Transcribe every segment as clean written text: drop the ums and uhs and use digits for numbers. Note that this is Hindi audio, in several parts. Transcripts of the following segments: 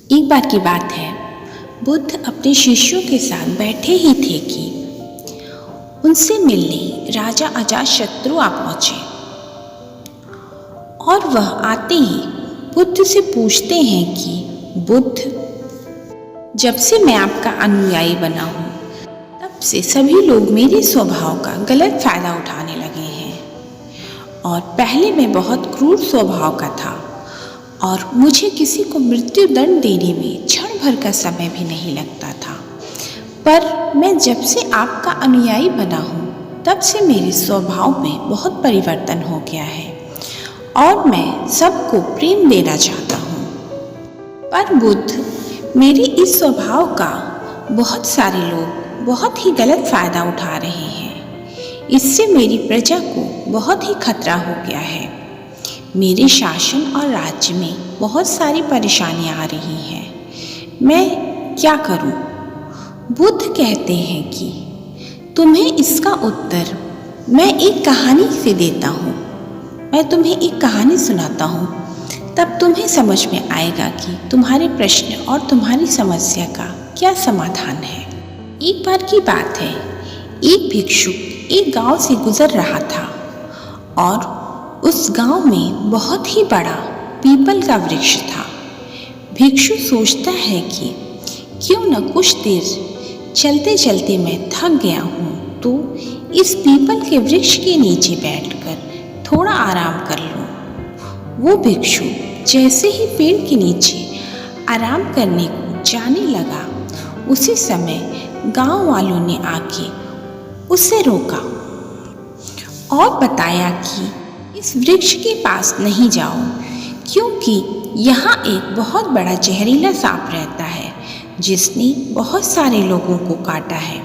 एक बार की बात है, बुद्ध अपने शिष्यों के साथ बैठे ही थे कि उनसे मिलने राजा अजातशत्रु आ पहुंचे और वह आते ही बुद्ध से पूछते हैं कि बुद्ध, जब से मैं आपका अनुयायी बना हूँ तब से सभी लोग मेरे स्वभाव का गलत फायदा उठाने लगे हैं और पहले मैं बहुत क्रूर स्वभाव का था और मुझे किसी को मृत्यु दंड देने में क्षण भर का समय भी नहीं लगता था, पर मैं जब से आपका अनुयायी बना हूँ तब से मेरे स्वभाव में बहुत परिवर्तन हो गया है और मैं सबको प्रेम देना चाहता हूँ। पर बुद्ध, मेरे इस स्वभाव का बहुत सारे लोग बहुत ही गलत फायदा उठा रहे हैं। इससे मेरी प्रजा को बहुत ही खतरा हो गया है। मेरे शासन और राज्य में बहुत सारी परेशानियां आ रही हैं। मैं क्या करूं? बुद्ध कहते हैं कि तुम्हें इसका उत्तर मैं एक कहानी से देता हूं। मैं तुम्हें एक कहानी सुनाता हूं, तब तुम्हें समझ में आएगा कि तुम्हारे प्रश्न और तुम्हारी समस्या का क्या समाधान है। एक बार की बात है, एक भिक्षु एक गांव से गुजर रहा था और उस गांव में बहुत ही बड़ा पीपल का वृक्ष था। भिक्षु सोचता है कि क्यों न कुछ देर चलते चलते मैं थक गया हूँ तो इस पीपल के वृक्ष के नीचे बैठकर थोड़ा आराम कर लूँ। वो भिक्षु जैसे ही पेड़ के नीचे आराम करने को जाने लगा, उसी समय गांव वालों ने आके उसे रोका और बताया कि इस वृक्ष के पास नहीं जाओ, क्योंकि यहाँ एक बहुत बड़ा जहरीला सांप रहता है जिसने बहुत सारे लोगों को काटा है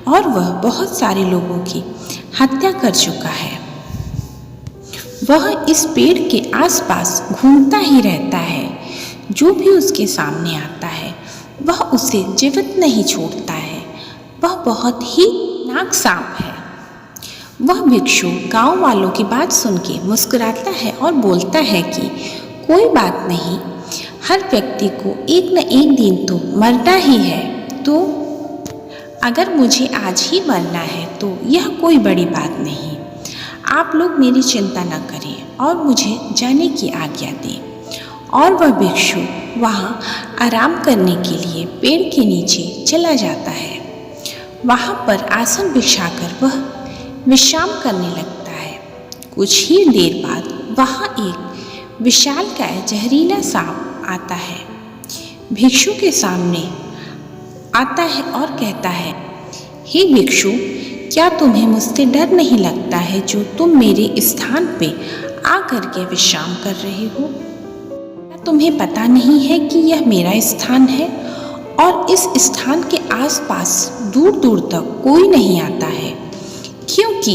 और वह बहुत सारे लोगों की हत्या कर चुका है। वह इस पेड़ के आसपास घूमता ही रहता है। जो भी उसके सामने आता है वह उसे जीवित नहीं छोड़ता है। वह बहुत ही खतरनाक सांप है। वह भिक्षु गांव वालों की बात सुन के मुस्कुराता है और बोलता है कि कोई बात नहीं, हर व्यक्ति को एक न एक दिन तो मरना ही है, तो अगर मुझे आज ही मरना है तो यह कोई बड़ी बात नहीं। आप लोग मेरी चिंता न करें और मुझे जाने की आज्ञा दें। और वह भिक्षु वहाँ आराम करने के लिए पेड़ के नीचे चला जाता है। वहाँ पर आसन बिछाकर वह विश्राम करने लगता है। कुछ ही देर बाद वहाँ एक विशालकाय जहरीला सांप आता है। भिक्षु के सामने आता है और कहता है, हे भिक्षु, क्या तुम्हें मुझसे डर नहीं लगता है जो तुम मेरे स्थान पे आकर के विश्राम कर रहे हो? क्या तुम्हें पता नहीं है कि यह मेरा स्थान है और इस स्थान के आसपास दूर दूर तक कोई नहीं आता है, क्योंकि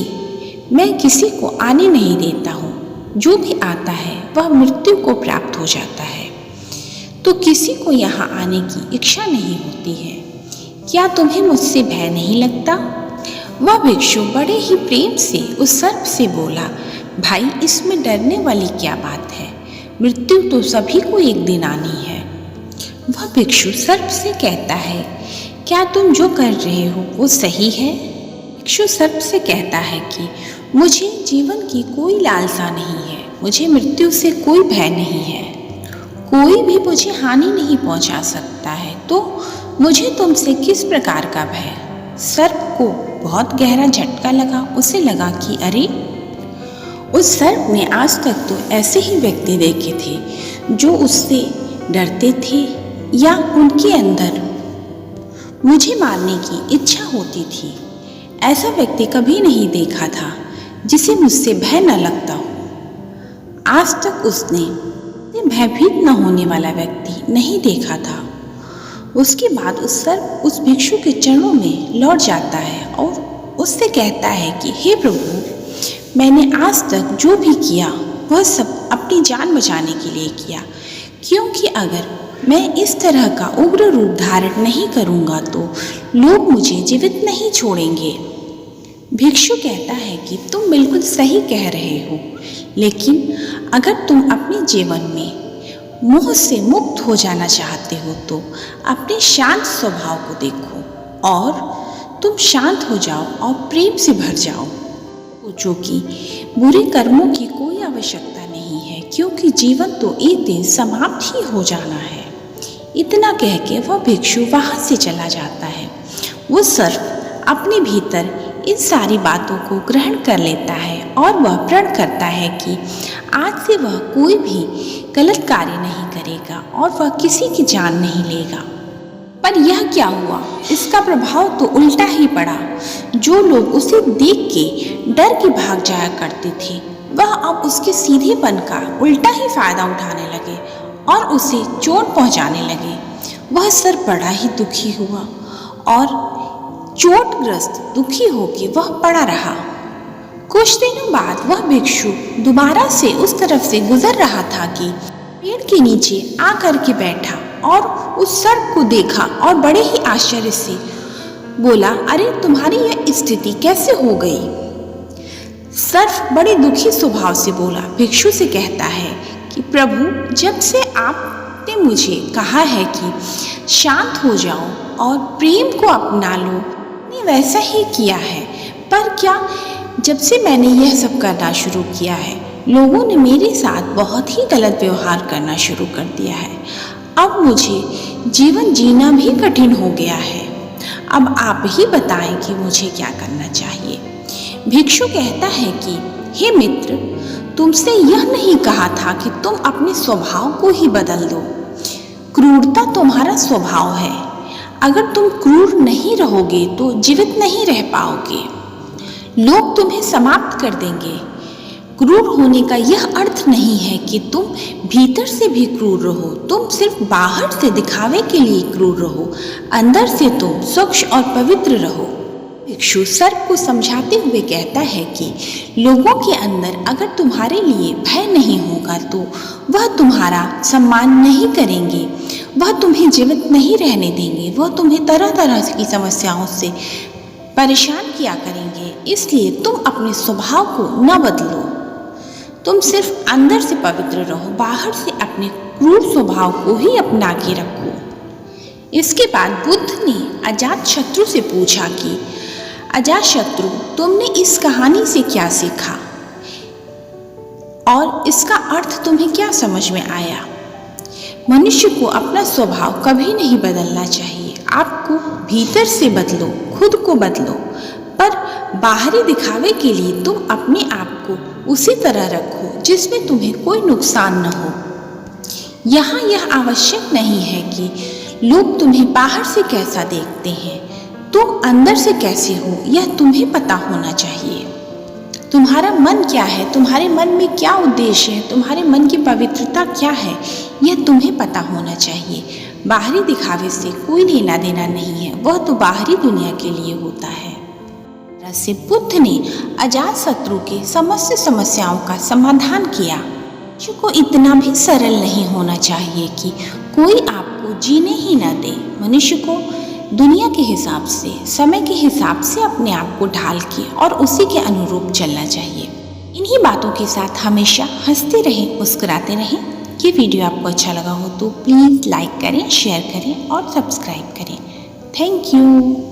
मैं किसी को आने नहीं देता हूँ। जो भी आता है वह मृत्यु को प्राप्त हो जाता है, तो किसी को यहाँ आने की इच्छा नहीं होती है। क्या तुम्हें मुझसे भय नहीं लगता? वह भिक्षु बड़े ही प्रेम से उस सर्प से बोला, भाई, इसमें डरने वाली क्या बात है? मृत्यु तो सभी को एक दिन आनी है। वह भिक्षु सर्प से कहता है, क्या तुम जो कर रहे हो वो सही है? भिक्षु सर्प से कहता है कि मुझे जीवन की कोई लालसा नहीं है, मुझे मृत्यु से कोई भय नहीं है, कोई भी मुझे हानि नहीं पहुंचा सकता है, तो मुझे तुमसे किस प्रकार का भय? सर्प को बहुत गहरा झटका लगा। उसे लगा कि अरे, उस सर्प ने आज तक तो ऐसे ही व्यक्ति देखे थे जो उससे डरते थे या उनके अंदर मुझे मारने की इच्छा होती थी। ऐसा व्यक्ति कभी नहीं देखा था जिसे मुझसे भय न लगता हो। आज तक उसने भयभीत न होने वाला व्यक्ति नहीं देखा था। उसके बाद उस सर्प उस भिक्षु के चरणों में लौट जाता है और उससे कहता है कि हे प्रभु, मैंने आज तक जो भी किया वह सब अपनी जान बचाने के लिए किया, क्योंकि अगर मैं इस तरह का उग्र रूप धारण नहीं करूँगा तो लोग मुझे जीवित नहीं छोड़ेंगे। भिक्षु कहता है कि तुम बिल्कुल सही कह रहे हो, लेकिन अगर तुम अपने जीवन में मोह से मुक्त हो जाना चाहते हो तो अपने शांत स्वभाव को देखो और तुम शांत हो जाओ और प्रेम से भर जाओ। सोचो कि बुरे कर्मों की कोई आवश्यकता नहीं है, क्योंकि जीवन तो एक दिन समाप्त ही हो जाना है। इतना कह के वह भिक्षु वहाँ से चला जाता है। वो सर्प अपने भीतर इन सारी बातों को ग्रहण कर लेता है और वह प्रण करता है कि आज से वह कोई भी गलत कार्य नहीं करेगा और वह किसी की जान नहीं लेगा। पर यह क्या हुआ, इसका प्रभाव तो उल्टा ही पड़ा। जो लोग उसे देख के डर के भाग जाया करते थे, वह अब उसके सीधेपन का उल्टा ही फायदा उठाने लगे और उसे चोट पहुंचाने लगे। वह सर्प बड़ा ही दुखी हुआ और चोटग्रस्त दुखी होकर वह पड़ा रहा। कुछ दिनों बाद वह भिक्षु दोबारा से उस तरफ से गुजर रहा था कि पेड़ के नीचे आकर के बैठा और उस सर्प को देखा और बड़े ही आश्चर्य से बोला, अरे तुम्हारी यह स्थिति कैसे हो गई? सर्प बड़े दुखी स्वभाव से बोला, भिक्षु से कहता है कि प्रभु, जब से आपने मुझे कहा है कि शांत हो जाओ और प्रेम को अपना लो, मैंने वैसा ही किया है। पर क्या जब से मैंने यह सब करना शुरू किया है, लोगों ने मेरे साथ बहुत ही गलत व्यवहार करना शुरू कर दिया है। अब मुझे जीवन जीना भी कठिन हो गया है। अब आप ही बताएं कि मुझे क्या करना चाहिए। भिक्षु कहता है कि हे मित्र, तुमसे यह नहीं कहा था कि तुम अपने स्वभाव को ही बदल दो। क्रूरता तुम्हारा स्वभाव है। अगर तुम क्रूर नहीं रहोगे तो जीवित नहीं रह पाओगे। लोग तुम्हें समाप्त कर देंगे। क्रूर होने का यह अर्थ नहीं है कि तुम भीतर से भी क्रूर रहो। तुम सिर्फ बाहर से दिखावे के लिए क्रूर रहो, अंदर से तुम स्वच्छ और पवित्र रहो। भिक्षु सर्प को समझाते हुए कहता है कि लोगों के अंदर अगर तुम्हारे लिए भय नहीं होगा तो वह तुम्हारा सम्मान नहीं करेंगे, वह तुम्हें जीवित नहीं रहने देंगे, वह तुम्हें तरह तरह की समस्याओं से परेशान किया करेंगे। इसलिए तुम अपने स्वभाव को न बदलो। तुम सिर्फ अंदर से पवित्र रहो, बाहर से अपने क्रूर स्वभाव को ही अपना के रखो। इसके बाद बुद्ध ने अजातशत्रु से पूछा कि अजातशत्रु, तुमने इस कहानी से क्या सीखा और इसका अर्थ तुम्हें क्या समझ में आया? मनुष्य को अपना स्वभाव कभी नहीं बदलना चाहिए। आपको भीतर से बदलो, खुद को बदलो, पर बाहरी दिखावे के लिए तुम अपने आप को उसी तरह रखो जिसमें तुम्हें कोई नुकसान न हो। यहाँ यह आवश्यक नहीं है कि लोग तुम्हें बाहर से कैसा देखते हैं, तुम अंदर से कैसे हो यह तुम्हें पता होना चाहिए। तुम्हारा मन क्या है, तुम्हारे मन में क्या उद्देश्य है, तुम्हारे मन की पवित्रता क्या है, यह तुम्हें पता होना चाहिए। बाहरी दिखावे से कोई लेना देना नहीं है, वह तो बाहरी दुनिया के लिए होता है। से बुद्ध ने अजातशत्रु के समस्त समस्याओं का समाधान किया। मनुष्य को इतना भी सरल नहीं होना चाहिए कि कोई आपको जीने ही न दे। मनुष्य को दुनिया के हिसाब से, समय के हिसाब से अपने आप को ढाल के और उसी के अनुरूप चलना चाहिए। इन्हीं बातों के साथ हमेशा हंसते रहें, मुस्कुराते रहें। ये वीडियो आपको अच्छा लगा हो तो प्लीज़ लाइक करें, शेयर करें और सब्सक्राइब करें। Thank you.